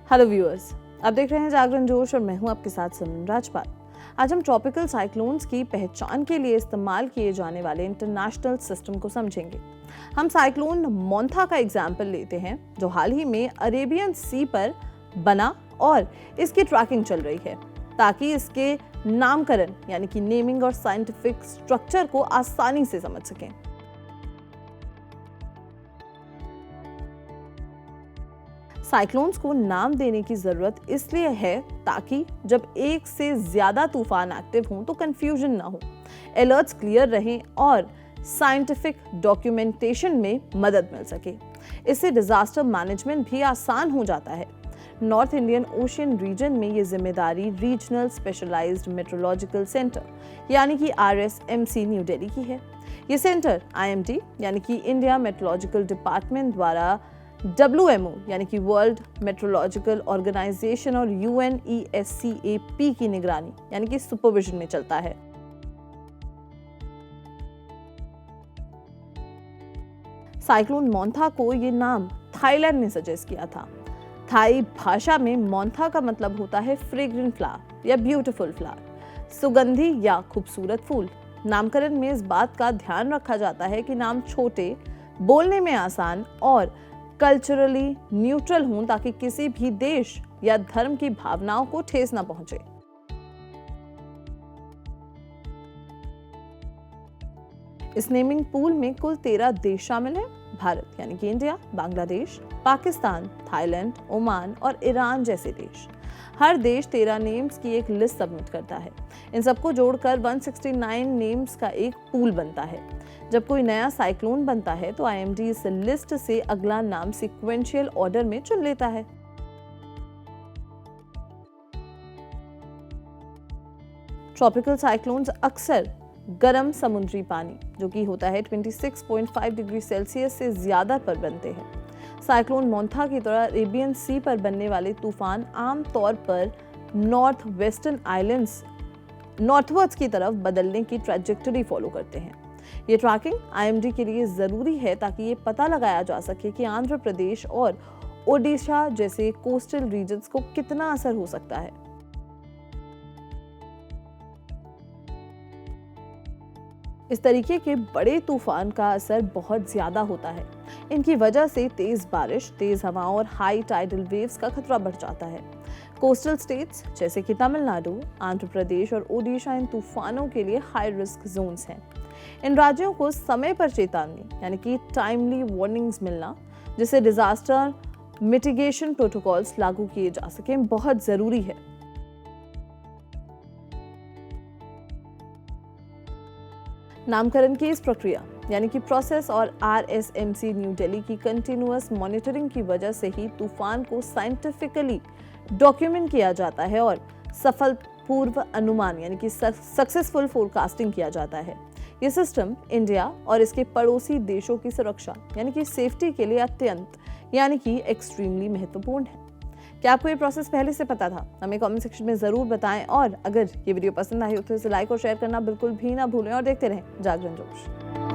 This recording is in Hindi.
हेलो व्यूअर्स, आप देख रहे हैं जागरण जोश और मैं हूं आपके साथ सिमरन राजपाल। आज हम ट्रॉपिकल साइक्लोन्स की पहचान के लिए इस्तेमाल किए जाने वाले इंटरनेशनल सिस्टम को समझेंगे। हम साइक्लोन मोंथा का एग्जाम्पल लेते हैं, जो हाल ही में अरेबियन सी पर बना और इसकी ट्रैकिंग चल रही है ताकि इसके नामकरण यानी कि नेमिंग और साइंटिफिक स्ट्रक्चर को आसानी से समझ सकें। साइक्लोन्स को नाम देने की जरूरत इसलिए है ताकि जब एक से ज्यादा तूफान एक्टिव हों तो कंफ्यूजन ना हो, अलर्ट्स क्लियर रहें और साइंटिफिक डॉक्यूमेंटेशन में मदद मिल सके। इससे डिजास्टर मैनेजमेंट भी आसान हो जाता है। नॉर्थ इंडियन ओशियन रीजन में ये जिम्मेदारी रीजनल स्पेशलाइज्ड मेट्रोलॉजिकल सेंटर यानी कि RSMC न्यू दिल्ली की है। ये सेंटर IMD यानी कि इंडिया मेट्रोलॉजिकल डिपार्टमेंट द्वारा WMO यानी कि वर्ल्ड मेट्रोलॉजिकल ऑर्गेनाइजेशन और UNESCAP की निगरानी यानी कि सुपरविजन में चलता है। साइक्लोन मोंथा को ये नाम थाईलैंड ने सजेस्ट किया था। थाई भाषा में मोंथा का मतलब होता है फ्रेग्रेंट फ्लावर या ब्यूटीफुल फ्लावर, सुगंधी या खूबसूरत फूल। नामकरण में इस बात का ध्यान रखा जाता है कि नाम छोटे, बोलने में आसान और कल्चरली न्यूट्रल हों ताकि किसी भी देश या धर्म की भावनाओं को ठेस न पहुंचे। इस नेमिंग पूल में कुल 13 देश शामिल हैं। भारत यानी कि India, Bangladesh, Pakistan, Thailand, Oman और ईरान जैसे देश। हर देश 13 नेम्स की एक लिस्ट सबमिट करता है। इन सबको जोड़कर 169 नेम्स का एक पूल बनता है। जब कोई नया साइक्लोन बनता है तो IMD इस लिस्ट से अगला नाम सीक्वेंशियल ऑर्डर में चुन लेता है। ट्रॉपिकल साइक्लोन्स अक्सर गर्म समुद्री पानी जो कि होता है 26.5 डिग्री सेल्सियस से ज्यादा पर बनते हैं। साइक्लोन मोंथा की तरह अरेबियन सी पर बनने वाले तूफान आम तौर पर नॉर्थ वेस्टर्न आइलैंड्स नॉर्थवर्ड्स की तरफ बदलने की ट्रैजेक्टरी फॉलो करते हैं। ये ट्रैकिंग IMD के लिए जरूरी है ताकि ये पता लगाया जा सके कि आंध्र प्रदेश और ओडिशा जैसे कोस्टल रीजन्स को कितना असर हो सकता है। इस तरीके के बड़े तूफान का असर बहुत ज्यादा होता है। इनकी वजह से तेज बारिश, तेज हवाओं और हाई टाइडल वेव्स का खतरा बढ़ जाता है। कोस्टल स्टेट्स जैसे कि तमिलनाडु, आंध्र प्रदेश और ओडिशा इन तूफानों के लिए हाई रिस्क जोन्स हैं। इन राज्यों को समय पर चेतावनी यानी कि टाइमली वार्निंग्स मिलना, जिससे डिजास्टर मिटिगेशन प्रोटोकॉल्स लागू किए जा सकें, बहुत जरूरी है। नामकरण की इस प्रक्रिया यानी कि प्रोसेस और RSMC न्यू दिल्ली की कंटिन्यूअस मॉनिटरिंग की वजह से ही तूफान को साइंटिफिकली डॉक्यूमेंट किया जाता है और सफल पूर्व अनुमान यानी कि सक्सेसफुल फोरकास्टिंग किया जाता है। ये सिस्टम इंडिया और इसके पड़ोसी देशों की सुरक्षा यानी कि सेफ्टी के लिए अत्यंत यानी कि एक्सट्रीमली महत्वपूर्ण है। क्या आपको ये प्रोसेस पहले से पता था? हमें कमेंट सेक्शन में जरूर बताएं और अगर ये वीडियो पसंद आई हो तो इसे लाइक और शेयर करना बिल्कुल भी ना भूलें और देखते रहें जागरण जोश।